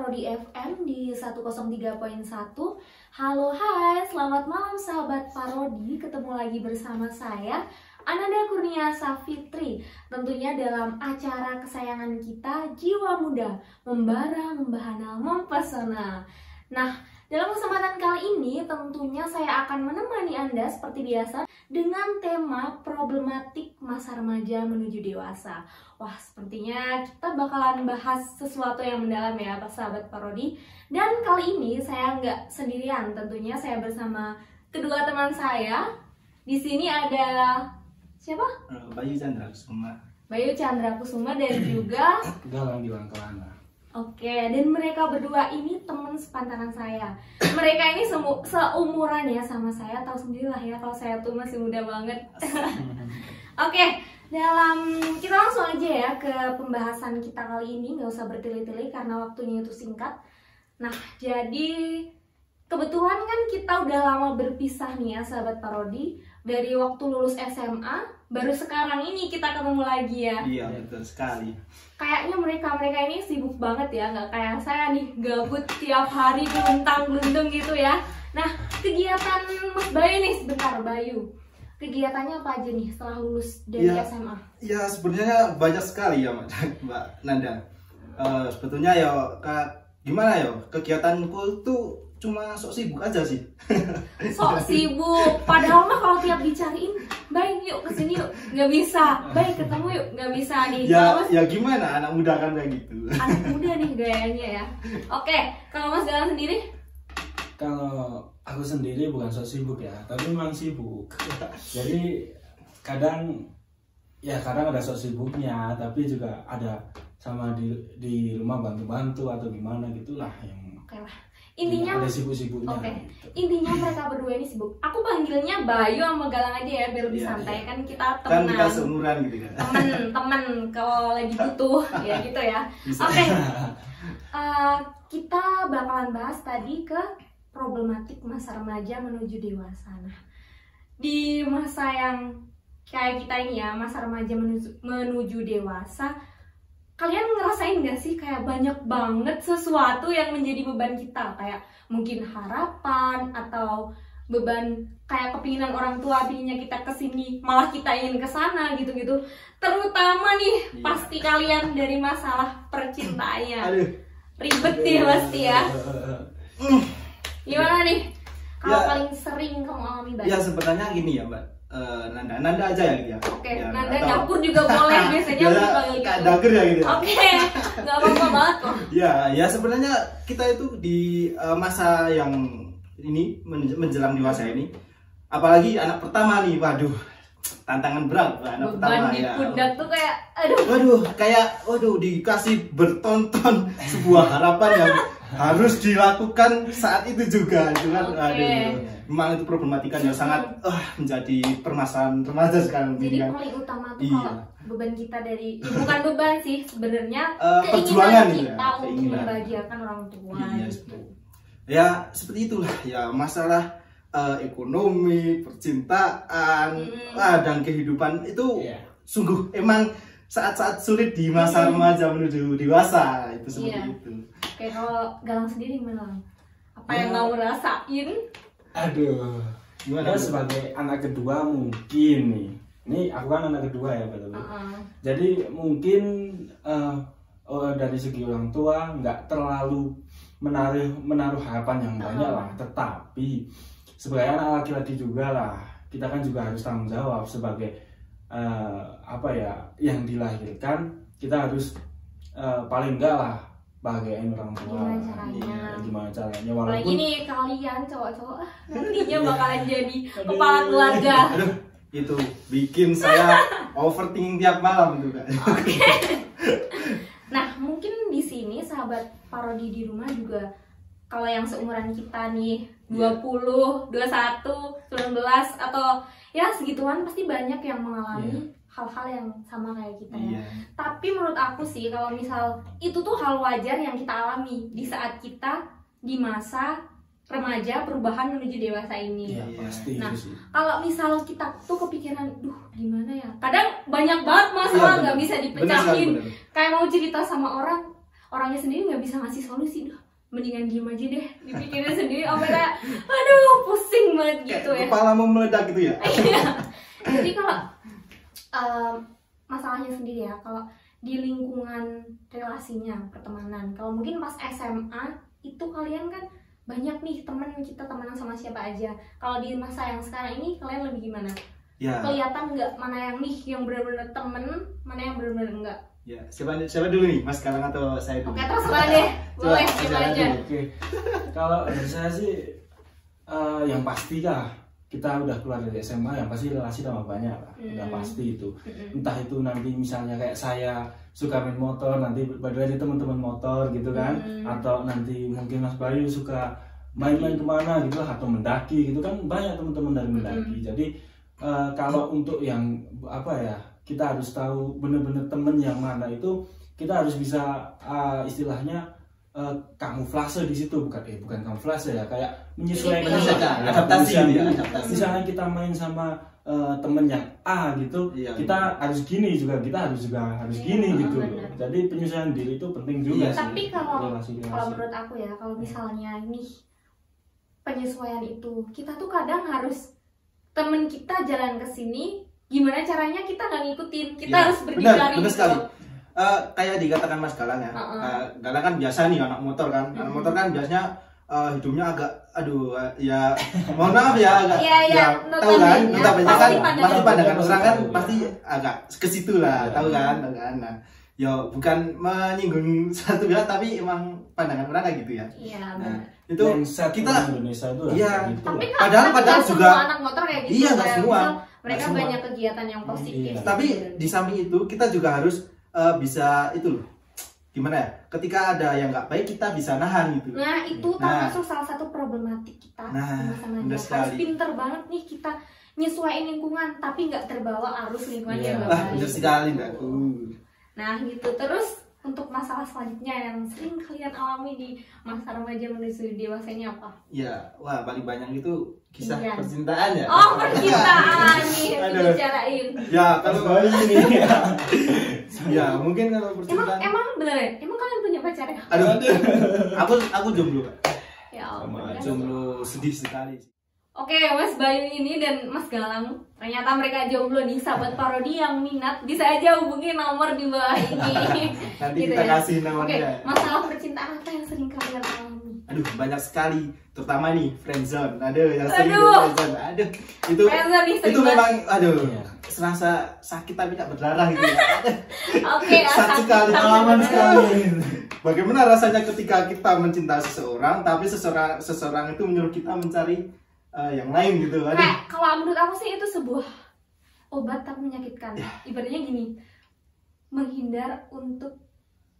Parodi FM di 103.1. Halo, hai, selamat malam sahabat Parodi. Ketemu lagi bersama saya, Ananda Kurnia Safitri. Tentunya dalam acara kesayangan kita, Jiwa Muda, Membara, Membahana, Mempesona. Nah, dalam kesempatan kali ini tentunya saya akan menemani Anda seperti biasa dengan tema problematik masa remaja menuju dewasa. Wah, sepertinya kita bakalan bahas sesuatu yang mendalam ya, sahabat Parodi. Dan kali ini saya nggak sendirian, tentunya saya bersama kedua teman saya. Di sini ada siapa? Bayu Chandra Kusuma. Bayu Chandra Kusuma dan juga Galang Gilang Kelana. Oke, dan mereka berdua ini teman sepantaran saya. Mereka ini seumuran ya sama saya, tahu sendirilah ya kalau saya tuh masih muda banget. Oke, kita langsung aja ya ke pembahasan kita kali ini, nggak usah bertele-tele karena waktunya itu singkat. Nah, jadi kebetulan kan kita udah lama berpisah nih ya sahabat Parodi. Dari waktu lulus SMA, baru sekarang ini kita ketemu lagi ya. Iya, betul sekali. Kayaknya mereka ini sibuk banget ya, nggak kayak saya nih gabut tiap hari gelundang-gelundung gitu ya. Nah, kegiatan Mas Bayu nih, sebentar Bayu, kegiatannya apa aja nih setelah lulus dari SMA? Ya sebenarnya banyak sekali ya Mbak Nanda. Sebetulnya ya gimana ya, kegiatanku tuh cuma sok sibuk aja sih. Sok sibuk, padahal mah kalau tiap dicariin, Bay yuk kesini yuk, nggak bisa. Bay ketemu yuk, nggak bisa nih. Ya gimana, anak muda kan kayak gitu. Anak muda nih gayanya ya. Oke, kalau Mas Galang sendiri? Kalau aku sendiri bukan sok sibuk ya, tapi memang sibuk. Jadi kadang ada sok sibuknya, tapi juga ada sama di rumah bantu-bantu atau gimana gitulah yang. Oke lah. Intinya ada sibuk-sibuknya. Oke. Intinya mereka berdua ini sibuk. Aku panggilnya Bayu sama Galang aja ya biar lebih santai. Kan kita temenan. Kan kita seumuran gitu kan. Temen kalau lagi butuh ya gitu ya. Oke. Kita bakalan bahas tadi ke problematik masa remaja menuju dewasa. Nah, di masa yang kayak kita ini ya, masa remaja menuju dewasa, kalian ngerasain gak sih kayak banyak banget sesuatu yang menjadi beban kita, kayak mungkin harapan atau beban kayak kepinginan orang tua pinginnya kita kesini malah kita ingin kesana gitu-gitu. Terutama nih pasti kalian dari masalah percintaannya. Ribet ya pasti ya. Gimana nih kalau paling sering kamu alami Mbak? Ya sebenarnya gini ya Mbak, Nanda aja ya gitu ya. Oke, ya, Nanda dapur juga boleh biasanya dipanggil gitu. Kayak dagger ya gitu ya. Oke, nggak apa-apa banget kok. Ya sebenarnya kita itu di masa yang ini menjelang dewasa ini, apalagi anak pertama nih, waduh, tantangan berat anak pertama di ya. pundak tuh kayak Waduh, dikasih bertonton sebuah harapan yang harus dilakukan saat itu juga, kan? Aduh, memang itu problematika yang sangat menjadi permasalahan remaja sekarang. Jadi paling utama tuh kalau beban kita dari bukan beban sih sebenarnya, perjuangan keinginan kita ya, untuk membahagiakan orang tua. Gitu. Ya seperti itulah ya, masalah ekonomi, percintaan, dan kehidupan itu sungguh emang saat-saat sulit di masa remaja menuju dewasa itu seperti itu. Oke, kalau Galang sendiri gimana? Apa yang kamu rasain? Aduh, gimana sebagai anak kedua mungkin nih. Ini aku kan anak kedua ya betul. Jadi mungkin dari segi orang tua nggak terlalu menaruh harapan yang banyak lah. Tetapi sebagai anak laki-laki juga lah, kita kan juga harus tanggung jawab sebagai yang dilahirkan. Kita harus paling enggak lah bahagiain orang tua. Gimana caranya walaupun apalagi nih kalian cowok-cowok nantinya bakalan jadi kepala keluarga. Itu bikin saya overthinking tiap malam tuh kan. Oke. Nah, mungkin di sini sahabat Parodi di rumah juga kalau yang seumuran kita nih 20, 21, 19 atau ya segituan pasti banyak yang mengalami hal-hal yang sama kayak kita ya. Tapi menurut aku sih kalau misal itu tuh hal wajar yang kita alami di saat kita di masa remaja perubahan menuju dewasa ini. Pasti. Nah, kalau misal kita tuh kepikiran, duh gimana ya? Kadang banyak banget masalah nggak bisa dipecahin. Kayak mau cerita sama orang, orangnya sendiri nggak bisa ngasih solusi, mendingan diem aja deh, dipikirin sendiri, kayak aduh pusing banget gitu ya. Kepala mau meledak gitu ya. Iya. Jadi kalau masalahnya sendiri ya, kalau di lingkungan relasinya, pertemanan, kalau mungkin pas SMA itu kalian kan banyak nih teman, kita temenan sama siapa aja. Kalau di masa yang sekarang ini kalian lebih gimana? Ya. Kelihatan nggak mana yang nih yang benar-benar temen, mana yang benar-benar enggak? Ya, siapa dulu nih, Mas Galang atau saya dulu? Oke, terserah deh. Boleh, kita aja. Oke. Kalau dari saya sih yang pasti kah, kita udah keluar dari SMA, yang pasti relasi tambah banyak lah. Udah pasti itu. Entah itu nanti misalnya kayak saya suka main motor, nanti berdua aja teman-teman motor gitu kan. Atau nanti mungkin Mas Bayu suka main-main kemana gitu lah, atau mendaki gitu kan, banyak teman-teman dari mendaki. Jadi kalau untuk yang apa ya, kita harus tahu bener-bener temen yang mana itu, kita harus bisa istilahnya kamuflase di situ, bukan kamuflase ya, kayak menyesuaikan adaptasi. Misalnya kita main sama temen yang A gitu, kita harus gini juga, kita harus gini gitu. Bener. Jadi penyesuaian diri itu penting juga sih. Tapi kalau menurut aku ya, kalau misalnya ini penyesuaian itu, kita tuh kadang harus, temen kita jalan ke sini, gimana caranya kita nggak ngikutin, kita harus berdikari benar gitu. sekali. Kayak dikatakan Mas Galang ya, Galang kan biasa nih anak motor kan, anak motor kan biasanya hidupnya agak, ya mohon maaf ya, agak tahu kan, notabene kan pasti pandangan orang kan pasti agak ke situ lah, tahu kan. Nah, ya bukan menyinggung satu pihak, tapi emang pandangan orang kayak gitu ya. Iya, nah, itu kita Indonesia itu gitu. Tapi padahal juga anak motor kayak gitu. Iya, nggak semua. Mereka banyak kegiatan yang positif. Tapi di samping itu kita juga harus bisa itu loh, gimana ya, ketika ada yang nggak baik kita bisa nahan gitu. Nah itu termasuk salah satu problematik kita. Harus pinter banget nih kita nyesuaiin lingkungan, tapi nggak terbawa arus lingkungan yang nggak baik. Bener sekali Mbak. Nah gitu. Terus untuk masalah selanjutnya yang sering kalian alami di masa remaja menuju dewasanya apa? Ya, wah paling banyak itu kisah percintaan ya. Oh, percintaan nih dibicarain. Ya, kalau ini ya, mungkin kalau percintaan. Emang bener ya? Emang kalian punya pacar ya? Aduh, aku jomblo. Ya, jomblo sedih sekali. Oke, Mas Bayu ini dan Mas Galang, ternyata mereka jomblo nih, sahabat parodi yang minat bisa aja hubungi nomor di bawah ini. Nanti gitu kita kasih nomornya. Oke, masalah percintaan apa yang sering kalian alami? Aduh, banyak sekali, terutama nih friendzone. Yang sering friendzone. Itu memang serasa sakit tapi tak berdarah gitu. Oke, sakit sekali, pengalaman sekali. Bagaimana rasanya ketika kita mencintai seseorang, tapi seseorang itu menyuruh kita mencari yang lain gitu. Kayak kalau menurut aku sih itu sebuah obat tapi menyakitkan. Ibaratnya gini, menghindar untuk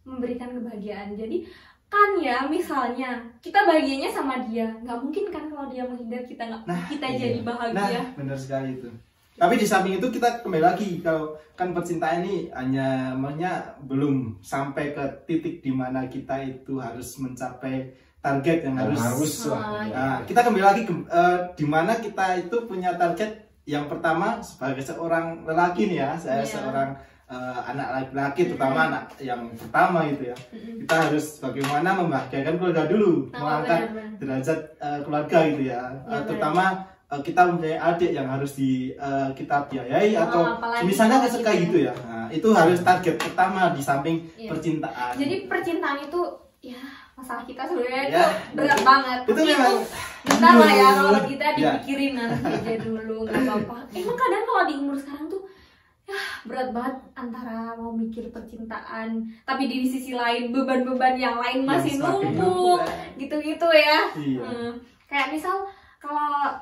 memberikan kebahagiaan. Jadi kan ya, misalnya kita bahagianya sama dia, nggak mungkin kan kalau dia menghindar kita jadi bahagia. Benar sekali itu. Tapi di samping itu kita kembali lagi, kalau kan percintaan ini hanya belum sampai ke titik dimana kita itu harus mencapai target yang harus. Kita kembali lagi di mana kita itu punya target yang pertama sebagai seorang lelaki nih ya, saya seorang anak laki-laki, terutama anak yang pertama gitu ya. Kita harus bagaimana membahagiakan keluarga dulu, mengangkat derajat keluarga gitu ya. Terutama kita mempunyai adik yang harus kita biayai atau misalnya kayak gitu ya. Nah, itu harus target pertama di samping percintaan. Jadi percintaan itu ya masalah kita sebenarnya itu berat banget. Itu memang bentar lah ya, kalau kita dipikirin nanti aja dulu, nggak apa-apa. Emang kadang kalau di umur sekarang tuh berat banget antara mau mikir percintaan, tapi di sisi lain beban-beban yang lain masih numpuk gitu-gitu ya. Kayak misal kalau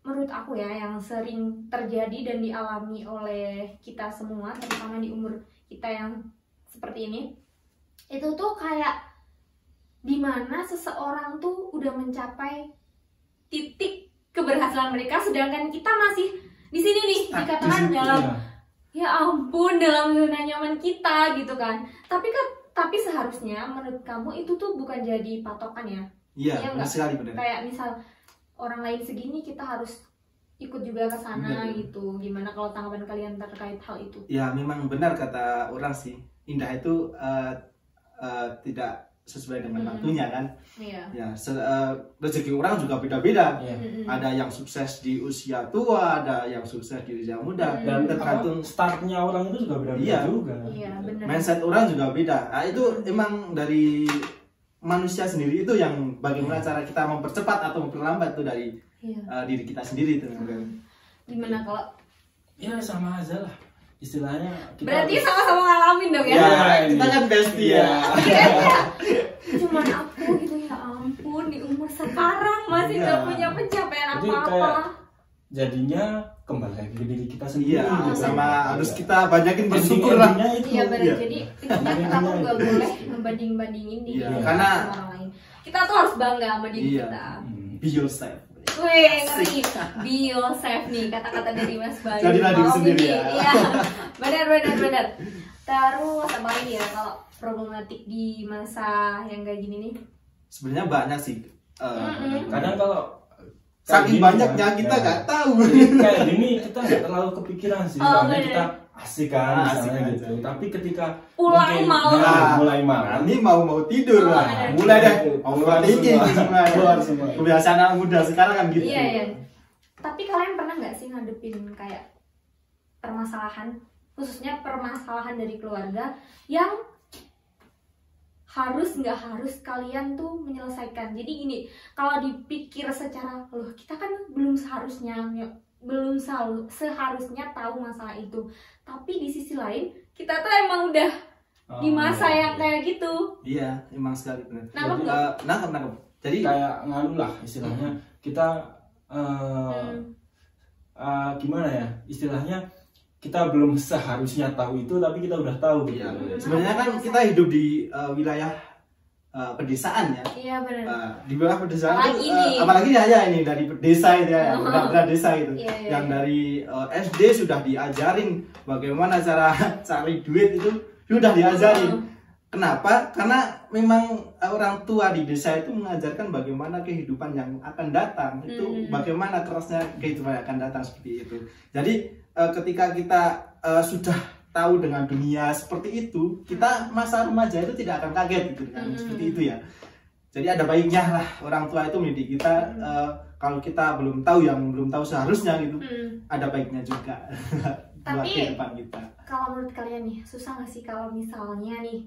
menurut aku ya, yang sering terjadi dan dialami oleh kita semua, terutama di umur kita yang seperti ini, itu tuh kayak dimana seseorang tuh udah mencapai titik keberhasilan mereka, sedangkan kita masih di sini nih, dikatakan dalam ya ampun, dalam zona nyaman kita gitu kan. Tapi seharusnya menurut kamu itu tuh bukan jadi patokan ya. Iya, benar sekali, benar. Kayak misal orang lain segini, kita harus ikut juga ke sana gitu. Gimana kalau tanggapan kalian terkait hal itu? Ya memang benar kata orang sih, indah itu tidak sesuai dengan waktunya kan. Iya. Ya, rezeki orang juga beda-beda. Iya. Ada yang sukses di usia tua, ada yang sukses di usia muda, Dan tergantung startnya orang itu juga beda-beda Iya. juga. Iya, benar. mindset orang juga beda. Nah, itu emang dari manusia sendiri itu yang bagaimana cara kita mempercepat atau memperlambat itu dari diri kita sendiri itu. Gimana kalau Ya sama aja lah. Istilahnya kita berarti sama-sama ngalamin dong ya? Ya, kita kan bestie ya. Cuman aku gitu, ya ampun, di umur sekarang masih Iya. gak punya pencapaian Jadi apa-apa. kayak jadinya kembali lagi ke diri kita sendiri. Iya, gitu. sama harus kita banyakin bersyukur lah. Intinya itu. Iya benar. Iya. Jadi intinya kamu nggak boleh membanding-bandingin diri Iya, kita karena- sama orang lain. Kita tuh harus bangga sama diri Iya. kita. Be yourself. Wih, ngeri. Be yourself nih kata-kata dari Mas Bayu. Jadilah diri Malam sendiri ini. ya. Iya. Benar. Terus apa lagi ya kalau problematik di masa yang kayak gini nih? Sebenarnya banyak sih. Kadang kalau Saking gini banyaknya kan, kita ya. nggak tahu. Kayak gini kita nggak terlalu kepikiran sih. Oh, Soalnya bener. kita asik kan Asik misalnya aja. gitu. Tapi ketika Pulang mungkin- malam. Nah, mulai malam. Ini mau tidur Oh, lah. ada. Mulai deh. Keluar Keluar dingin semua. semua. Keluar semua. Kebiasaan anak muda sekarang kan gitu. Iya. Tapi kalian pernah nggak sih ngadepin kayak permasalahan, khususnya permasalahan dari keluarga yang nggak harus kalian tuh menyelesaikan. Jadi gini, kalau dipikir secara loh kita kan seharusnya tahu masalah itu. Tapi di sisi lain kita tuh emang udah di masa yang kayak gitu. Iya, emang sekali benar. Nangkep nggak? Nangkep. Jadi Kayak nganu lah istilahnya kita gimana ya istilahnya kita belum seharusnya tahu itu tapi kita udah tahu gitu. iya, sebenarnya kan kita hidup di wilayah pedesaan ya. Iya benar. Di wilayah pedesaan Apalagi itu ini. apalagi ya ini dari desa itu ya, benar desa itu. Iya. Yang dari SD sudah diajarin bagaimana cara cari duit itu sudah diajarin. Kenapa? Karena memang orang tua di desa itu mengajarkan bagaimana kehidupan yang akan datang, itu bagaimana kerasnya kehidupan yang akan datang seperti itu. Jadi ketika kita sudah tahu dengan dunia seperti itu, kita masa remaja itu tidak akan kaget gitu kan, seperti itu ya. Jadi ada baiknya lah orang tua itu mendidik kita. Kalau kita belum tahu seharusnya gitu, ada baiknya juga buat Tapi kehidupan kita. kalau menurut kalian nih susah nggak sih kalau misalnya nih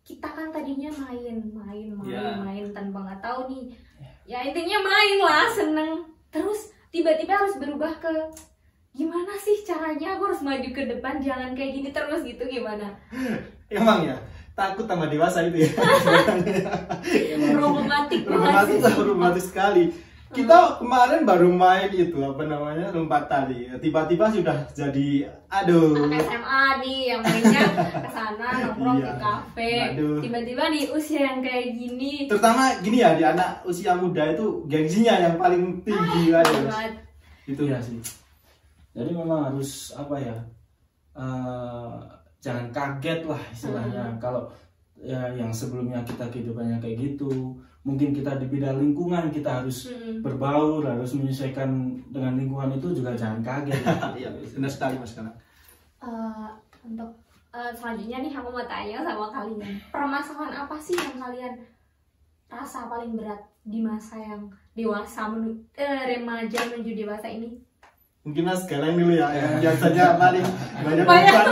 kita kan tadinya main tanpa nggak tahu nih, ya intinya main lah, seneng, terus tiba-tiba harus berubah ke gimana sih caranya aku harus maju ke depan, jangan kayak gini terus gitu, gimana? Emang ya takut sama dewasa itu ya. Problematis sekali. Kita kemarin baru main itu lompat tali. Tiba-tiba sudah jadi Anak SMA nih yang mainnya kesana nongkrong Iya. di kafe. Aduh. Tiba-tiba di usia yang kayak gini. Terutama gini ya, di anak usia muda itu gengsinya yang paling tinggi Banget. itu ya sih. Jadi memang harus apa ya? Jangan kaget lah istilahnya. Kalau ya yang sebelumnya kita kehidupannya kayak gitu, mungkin kita di bidang lingkungan kita harus berbaur, harus menyesuaikan dengan lingkungan itu juga jangan kaget. Iya, benar sekali Mas Kana. Untuk selanjutnya nih aku mau tanya sama kalian, permasalahan apa sih yang kalian rasa paling berat di masa yang dewasa remaja menuju dewasa ini? Mungkin Mas Galeng dulu ya, yang biasanya paling banyak Banyak. beban.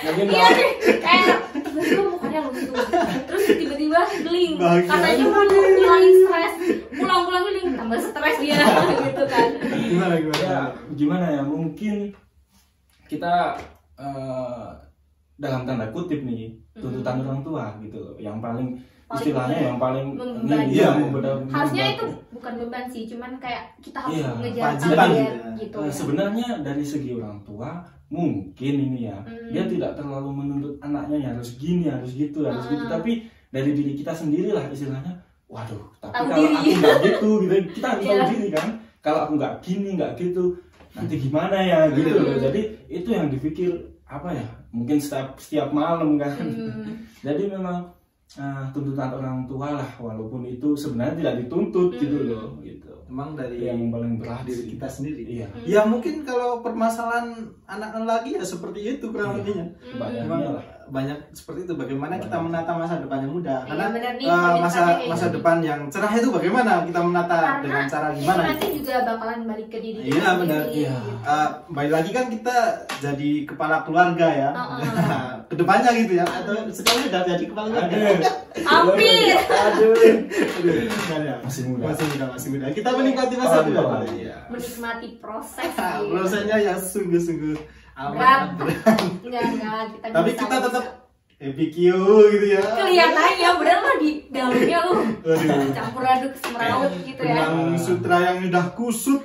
Mungkin Iya nih, kayak tiba-tiba mukanya lusuh, terus tiba-tiba healing, Bahagia. katanya mau ngilangin stres, pulang-pulang healing, tambah stres dia, gitu kan. Gimana ya, mungkin kita dalam tanda kutip nih tuntutan orang tua gitu loh, yang paling istilahnya yang paling membebani. iya, Harusnya itu membebani. bukan beban sih, cuman kayak kita harus Iya, ngejar kewajiban target gitu. gitu. Sebenarnya dari segi orang tua mungkin ini ya dia tidak terlalu menuntut anaknya ya harus gini, harus gitu, tapi dari diri kita sendiri lah istilahnya. Waduh, tapi Tahu kalau diri. aku nggak gitu, kita harus tahu Iya. diri kan. Kalau aku nggak gini, nggak gitu, nanti gimana ya gitu loh. Jadi itu yang dipikir apa ya? Mungkin setiap malam kan. Jadi memang tuntutan orang tua lah, walaupun itu sebenarnya tidak dituntut gitu loh, gitu. Emang dari Yang paling berat diri sih. kita sendiri. Iya. Ya mungkin kalau permasalahan anak lagi ya seperti itu kurang lebihnya. Kebanyakannya Emang lah. banyak seperti itu, bagaimana kita menata masa depan yang muda. Karena masa gitu. depan yang cerah itu bagaimana kita menata dengan cara gimana? Nanti juga bakalan balik ke diri kita. Iya benar. Balik lagi kan kita jadi kepala keluarga ya. Kedepannya gitu ya. Atau sekarang sudah jadi kepala keluarga. Hampir. Masih muda. Kita menikmati masa muda. Menikmati proses. Prosesnya ya sungguh-sungguh amat berat. Enggak, tapi kita tetap BBQ gitu ya. Kelihatannya bener mah di dalamnya campur aduk semeraut gitu ya. Benang sutra yang udah kusut.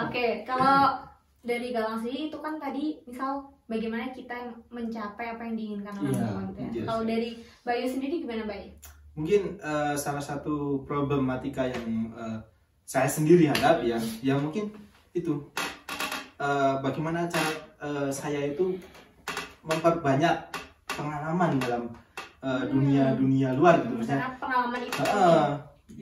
Oke, kalau dari Galang sendiri itu kan tadi misal bagaimana kita mencapai apa yang diinginkan orang tua gitu ya. Kalau dari Bayu sendiri gimana, Bayu? Mungkin salah satu problematika yang saya sendiri hadapi ya mungkin itu bagaimana cara saya itu memperbanyak pengalaman dalam dunia luar gitu misalnya. Pengalaman itu.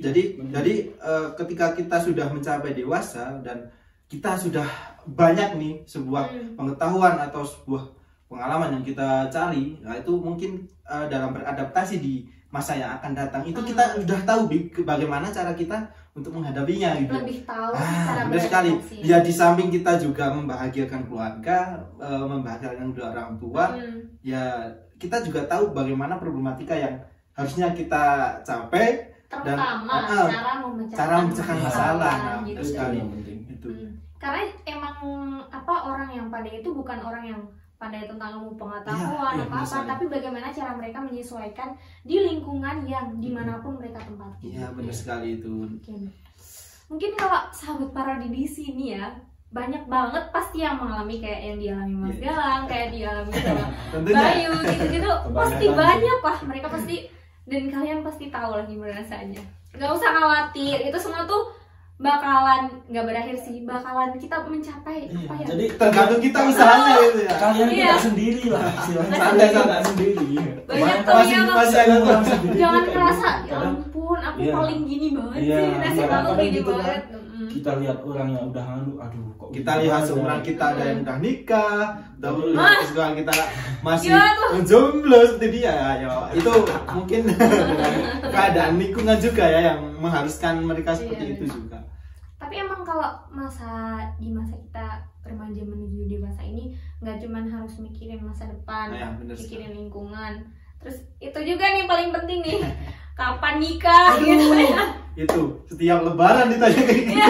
Jadi ketika kita sudah mencapai dewasa dan kita sudah banyak nih sebuah pengetahuan atau sebuah pengalaman yang kita cari, nah itu mungkin dalam beradaptasi di masa yang akan datang itu kita sudah tahu bagaimana cara kita untuk menghadapinya gitu. Lebih tahu cara benar sekali. Ya di samping kita juga membahagiakan keluarga, membahagiakan kedua orang tua, ya kita juga tahu bagaimana problematika yang harusnya kita capai terutama dan cara memecahkan masalah. Gitu. Sekali itu. Karena emang orang yang pandai itu bukan orang yang pandai tentang ilmu pengetahuan tapi bagaimana cara mereka menyesuaikan di lingkungan yang dimanapun mereka tempati. Iya benar sekali itu. Mungkin kalau sahabat Parodi di sini ya banyak banget pasti yang mengalami kayak yang dialami Mas Galang, kayak dialami sama Bayu gitu pasti banyak lah, mereka pasti, dan kalian pasti tahu lah gimana rasanya. Gak usah khawatir, itu semua tuh bakalan nggak berakhir sih, bakalan kita mencapai apa ya? Jadi tergantung kita usahanya gitu ya. Kalian tidak sendiri lah, santai sendiri. Banyak tuh yang jangan ngerasa ya ampun aku paling gini banget sih, nasib aku gini banget. Kita lihat orang yang udah aduh kok kita lihat seumuran kita ada yang udah nikah, sekarang kita masih jomblo seperti dia ya. Itu mungkin keadaan lingkungan juga ya yang mengharuskan mereka seperti itu juga. Tapi emang kalau di masa kita remaja menuju dewasa ini nggak cuman harus mikirin masa depan, mikirin lingkungan. Terus itu juga nih paling penting nih, kapan nikah gitu ya. Itu setiap lebaran ditanya kayak gitu. Ya,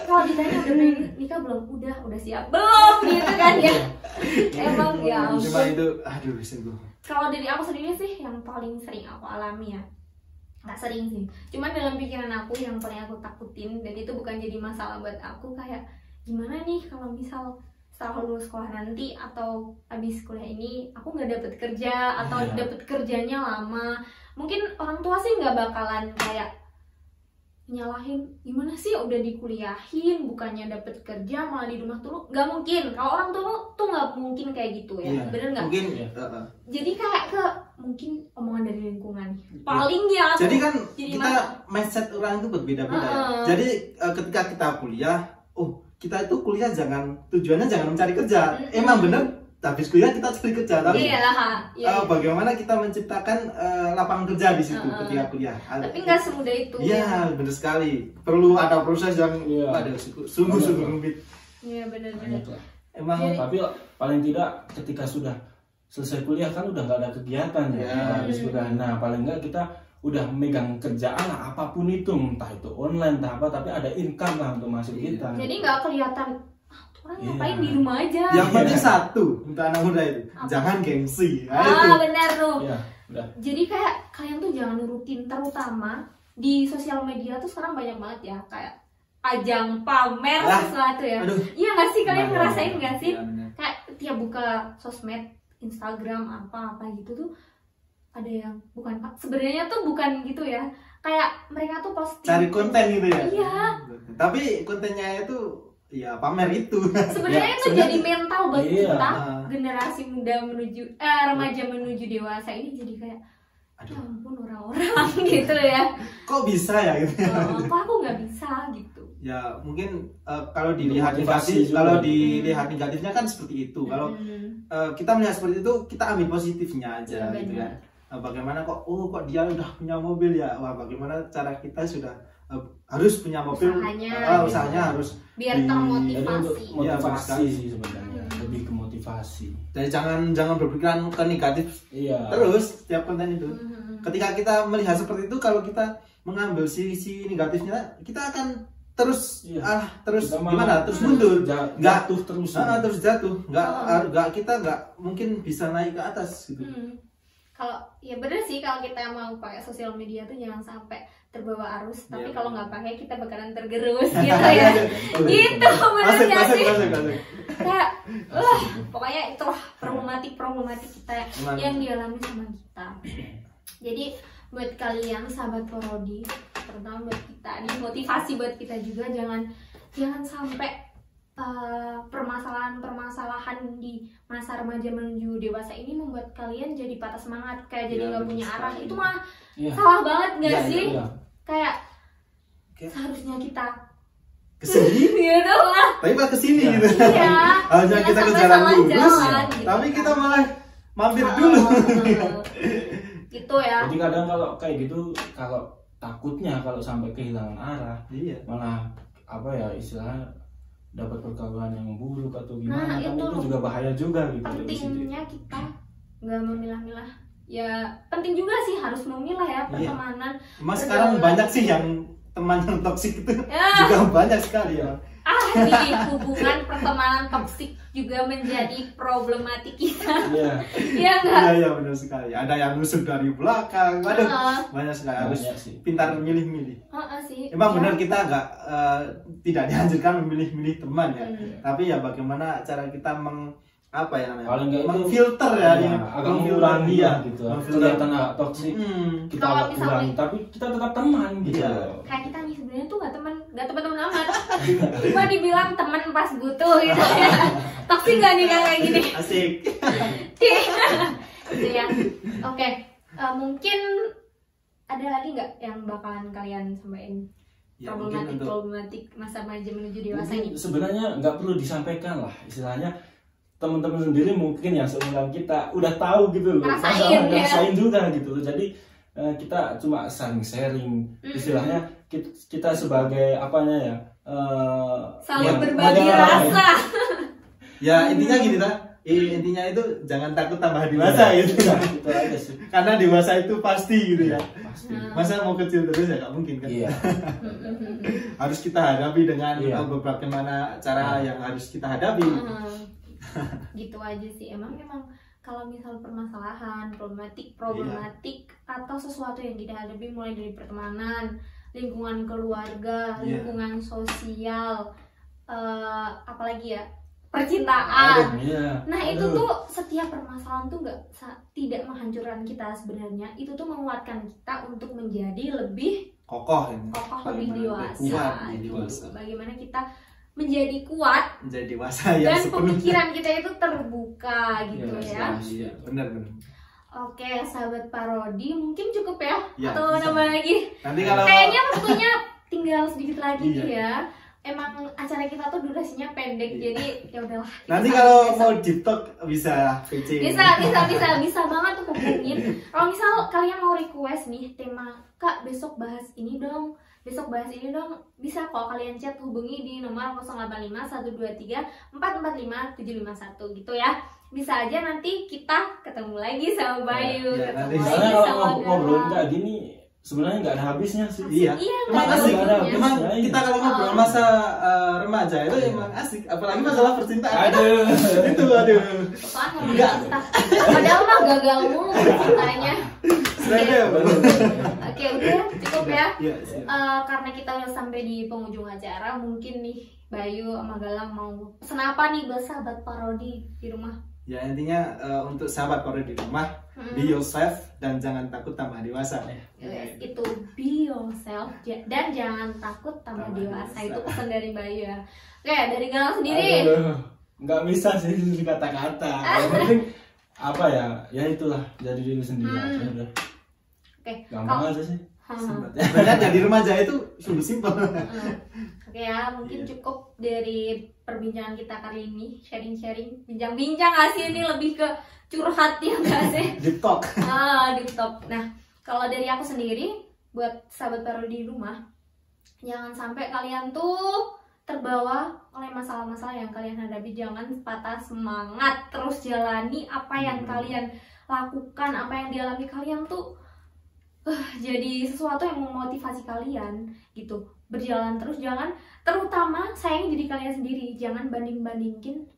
kalau ditanya udah nikah belum? Udah siap belum gitu kan ya. Emang ya ampun. Cuma itu sungguh. Kalau dari aku sendiri sih yang paling sering aku alami ya. Nggak sering sih, cuman dalam pikiran aku yang paling aku takutin, dan itu bukan jadi masalah buat aku, kayak gimana nih kalau misal setelah lulus sekolah nanti atau habis kuliah ini aku nggak dapet kerja atau dapet kerjanya lama. Mungkin orang tua sih nggak bakalan kayak nyalahin gimana sih udah dikuliahin bukannya dapet kerja malah di rumah terus, nggak mungkin. Kalau orang tua tuh nggak mungkin kayak gitu ya, bener nggak? Mungkin jadi kayak mungkin omongan dari lingkungan paling ya. Jadi kan kita mindset orang itu berbeda-beda ya. Jadi ketika kita kuliah, kita itu kuliah tujuannya jangan mencari kerja. Emang bener habis kuliah kita cari kerja, tapi bagaimana kita menciptakan lapangan kerja di situ ketika kuliah. Tapi nggak semudah itu. Iya, benar sekali. Perlu ada proses yang sungguh-sungguh rumit. Iya, benar-benar. Emang tapi paling tidak ketika sudah selesai kuliah kan udah nggak ada kegiatan habis kuliah. Nah, paling nggak kita udah megang kerjaan lah, apapun itu, entah itu online entah apa, tapi ada income lah untuk masuk kita. Jadi nggak kelihatan orang ngapain di rumah aja. Yang penting satu untuk anak muda itu, jangan gengsi. Benar tuh. Jadi kayak kalian tuh jangan nurutin, terutama di sosial media tuh sekarang banyak banget ya kayak ajang pamer sesuatu ya. Iya nggak sih, kalian ngerasain nggak sih? Kayak tiap buka sosmed, Instagram apa gitu tuh ada yang sebenarnya tuh bukan gitu ya, kayak mereka tuh posting cari konten gitu ya. Iya. Tapi kontennya itu pamer itu. Sebenarnya itu jadi mental buat kita generasi muda remaja menuju dewasa ini, jadi kayak ya ampun orang-orang gitu ya. Kok bisa ya gitu. Kok aku nggak bisa gitu. Ya mungkin kalau dilihat negatifnya kan seperti itu. Kalau kita melihat seperti itu, kita ambil positifnya aja gitu ya. Bagaimana kok dia udah punya mobil ya. Wah, bagaimana cara kita sudah harus punya mobil, usahanya harus biar termotivasi. Motivasi sih sebenarnya, lebih ke motivasi. Jadi jangan berpikiran ke negatif terus setiap konten itu. Ketika kita melihat seperti itu, kalau kita mengambil sisi negatifnya, kita akan terus terus mundur, jatuh terus. Terus jatuh, kita nggak mungkin bisa naik ke atas gitu. Kalau ya bener sih, kalau kita mau pakai sosial media tuh jangan sampai terbawa arus, tapi kalau nggak pakai kita bakalan tergerus gitu ya. Gitu bener nggak sih? Kayak pokoknya itulah problematik kita yang dialami sama kita. Jadi buat kalian sahabat Parodi, terutama buat kita ini motivasi buat kita juga, jangan sampai permasalahan di masa remaja menuju dewasa ini membuat kalian jadi patah semangat, kayak jadi nggak punya arah. Itu mah salah banget nggak sih? Kayak seharusnya kita kesini gitu lah, tapi malah kesini gitu. Harusnya kita ke jalan lurus gitu. Tapi kita malah mampir dulu gitu ya. Jadi kadang kalau kayak gitu, kalau takutnya kalau sampai kehilangan arah, malah apa ya istilahnya dapat pergaulan yang buruk atau gimana, kan itu juga bahaya juga gitu. Pentingnya kita nggak memilah-milah. Ya penting juga sih harus memilah ya pertemanan. Mas sekarang banyak sih yang teman yang toksik itu juga banyak sekali ya. Di hubungan pertemanan toksik juga menjadi problematik kita. Iya enggak? Iya benar sekali. Ada yang nusuk dari belakang. Waduh, banyak sekali. Harus pintar memilih-milih. Sih. Emang benar kita tidak dianjurkan memilih-milih teman ya. Tapi ya bagaimana cara kita mengfilter agak mengurangi gitu. Kelihatan toksik kita agak kurangi, tapi kita tetap teman gitu. Kayak kita nih sebenarnya tuh nggak teman-teman amat. Cuma dibilang teman pas butuh gitu ya. Toksik nggak nih kayak gini? Asik. Gitu ya. Oke, mungkin ada lagi nggak yang bakalan kalian sampaikan? Problematik masa remaja menuju dewasa ini. Sebenarnya nggak perlu disampaikan lah, istilahnya teman-teman sendiri mungkin yang seumuran kita udah tahu gitu loh, ngerasain juga gitu loh. Jadi kita cuma sharing istilahnya kita sebagai apanya ya, saling berbagi rasa. Ya intinya gini intinya itu jangan takut tambah dewasa gitu. Itu aja sih. Karena dewasa itu pasti gitu ya. Masa mau kecil terus ya nggak mungkin kan. Harus kita hadapi dengan beberapa cara yang harus kita hadapi. Gitu aja sih. Emang kalau misal permasalahan problematik atau sesuatu yang kita hadapi, mulai dari pertemanan, lingkungan keluarga, lingkungan sosial, apalagi ya, percintaan. Nah itu tuh setiap permasalahan tuh tidak menghancurkan kita sebenarnya. Itu tuh menguatkan kita untuk menjadi lebih kokoh, lebih dewasa. Bagaimana kita menjadi kuat, menjadi dewasa yang dan pemikiran kita itu terbuka gitu ya. Iya, benar. Oke, sahabat Parodi, mungkin cukup ya? Atau bisa. nambah lagi? Nanti kalau kayaknya waktunya tinggal sedikit lagi nih ya. Emang acara kita tuh durasinya pendek, jadi ya udahlah. Nanti kalau mau deep talk bisa VC. Bisa banget tuh hubungin. Kalau misal kalian mau request nih tema, Kak besok bahas ini dong, bisa kok kalian chat, hubungi di nomor 085123445751 gitu ya. Bisa aja nanti kita ketemu lagi sama Bayu, ketemu lagi sama ngobrol kayak gini sebenarnya nggak ada habisnya sih. Iya emang asik. Emang kita kalau ngobrol masa remaja itu emang asik, apalagi masalah percintaan. Aduh. Padahal mah gagal mulu cintanya. Oke, udah cukup ya. Karena kita udah sampai di penghujung acara, mungkin nih Bayu sama Galang mau pesan apa nih buat sahabat Parodi di rumah? Ya intinya untuk sahabat Parodi di rumah, be yourself dan jangan takut tambah dewasa. Itu be yourself dan jangan takut tambah dewasa. Itu pesan dari Bayu ya. Oke, dari Galang sendiri. Nggak bisa sih kata-kata. Yang penting apa ya itulah, jadi diri sendiri aja udah. Gampang aja sih. Sebenarnya jadi remaja itu sungguh simpel. Oke ya, mungkin cukup dari perbincangan kita kali ini, sharing-sharing, bincang-bincang nggak sih, ini lebih ke curhat ya nggak sih? Deep talk. Deep talk. Nah, kalau dari aku sendiri, buat sahabat parodi di rumah, jangan sampai kalian tuh terbawa oleh masalah-masalah yang kalian hadapi. Jangan patah semangat, terus jalani apa yang kalian lakukan, apa yang dialami kalian tuh jadi sesuatu yang memotivasi kalian gitu, berjalan terus. Jangan, terutama sayangi diri kalian sendiri, jangan bandingin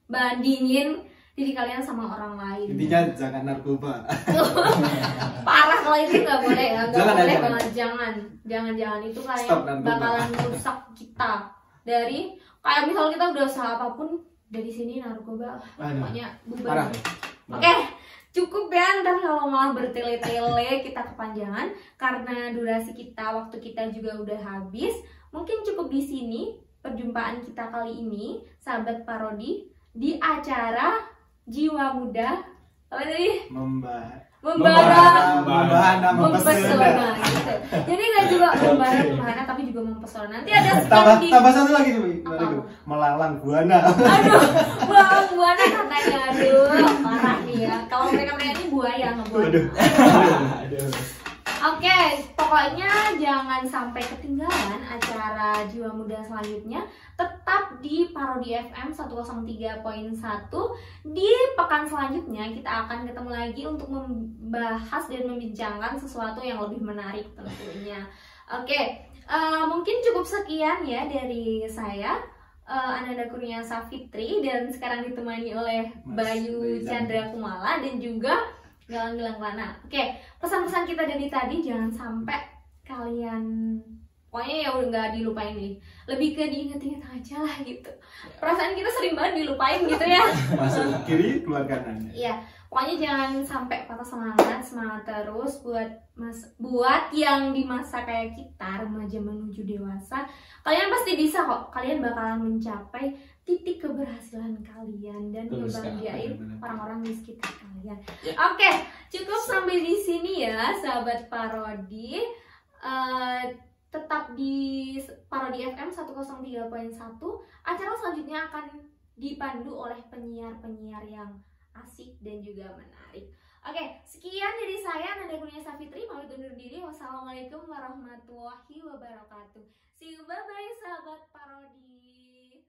diri kalian sama orang lain. Intinya jangan narkoba. Parah kalau itu nggak boleh ya, nggak boleh Jangan. banget, jangan itu kayak Stop narkoba. bakalan merusak kita dari kayak misal kita udah usaha apapun dari sini narkoba, pokoknya bubar. Oke. Cukup ya, ntar kalau malah bertele-tele kita kepanjangan karena durasi kita, waktu kita juga udah habis. Mungkin cukup di sini perjumpaan kita kali ini, sahabat parodi, di acara Jiwa Muda apa tadi? Membahana, mempesona gitu. Jadi nggak juga membahana tapi juga mempesona. Nanti ada tambah satu lagi nih, melalang buana. Aduh, buana katanya, aduh parah nih ya. Kalau mereka ini buaya ngebuana. Oke, pokoknya jangan sampai ketinggalan acara Jiwa Muda selanjutnya. Tetap di Parodi FM 103.1. Di pekan selanjutnya kita akan ketemu lagi untuk membahas dan membincangkan sesuatu yang lebih menarik tentunya. Oke, mungkin cukup sekian ya dari saya, Ananda Kurniasa Fitri, dan sekarang ditemani oleh Bayu Chandra Kumala dan juga Galang Lana. Oke, pesan-pesan kita dari tadi jangan sampai kalian, pokoknya ya udah nggak dilupain nih, lebih ke diinget-inget aja lah gitu. Perasaan kita sering banget dilupain gitu ya. Masuk kiri, keluar kanan. Iya, pokoknya jangan sampai patah semangat terus buat yang di masa kayak kita, remaja menuju dewasa. Kalian pasti bisa kok, kalian bakalan mencapai titik keberhasilan kalian dan ngebahagiain orang-orang di sekitar kalian. Oke, cukup sampai di sini ya sahabat parodi. Tetap di Parodi FM 103.1. Acara selanjutnya akan dipandu oleh penyiar-penyiar yang asik dan juga menarik. Oke, sekian dari saya, Ananda Kurniasa Fitri, pamit undur diri. Wassalamualaikum warahmatullahi wabarakatuh. See you, bye-bye sahabat parodi.